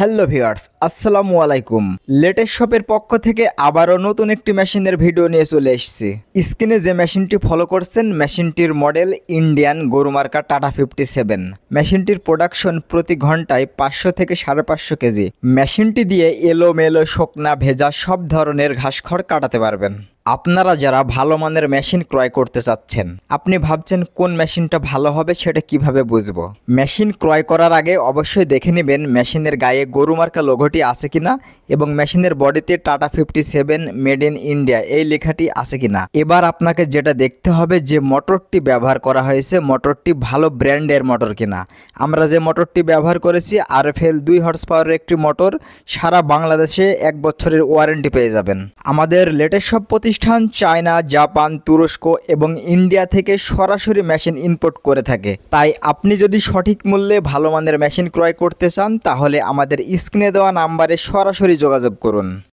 Hello viewers, আসসালামু আলাইকুম। Latest শপের পক্ষ থেকে আবারও নতুন একটি মেশিনের ভিডিও নিয়ে চলে এসেছি। স্ক্রিনে যে মেশিনটি ফলো করছেন, মেশিনটির মডেল ইন্ডিয়ান গরুমার্কা টাটা 57। মেশিনটির প্রোডাকশন প্রতি ঘন্টায় 500 থেকে 550 কেজি। মেশিনটি দিয়ে এলোমেলো, শুকনা, ভেজা সব ধরনের ঘাসখড় কাটাতে পারবেন। আপনারা যারা ভালো মানের মেশিন ক্রয় করতে চাচ্ছেন, আপনি ভাবছেন কোন মেশিনটা ভালো হবে সেটা কিভাবে বুঝবো। মেশিন ক্রয় করার আগে অবশ্যই দেখে নেবেন মেশিনের গায়ে গরুমার্কা লোগোটি আছে কিনা এবং মেশিনের বডিতে টাটা 57 মেড ইন ইন্ডিয়া এই লেখাটি আছে কিনা। এবার আপনাকে যেটা দেখতে হবে যে মোটরটি ব্যবহার করা হয়েছে, মোটরটি ভালো ব্র্যান্ডের মোটর কিনা। আমরা যে মোটরটি ব্যবহার করেছি RFL 2 হর্স পাওয়ারের একটি মোটর, সারা বাংলাদেশে 1 বছরের ওয়ারেন্টি পেয়ে যাবেন। আমাদের লেটেস্ট সব প্রতিষ্ঠান চায়না, জাপান, তুরস্ক এবং ইন্ডিয়া থেকে সরাসরি মেশিন ইম্পোর্ট করে থাকে। তাই আপনি যদি সঠিক মূল্যে ভালো মানের মেশিন ক্রয় করতে চান, তাহলে আমাদের স্ক্রিনে দেওয়া নাম্বারে সরাসরি যোগাযোগ করুন।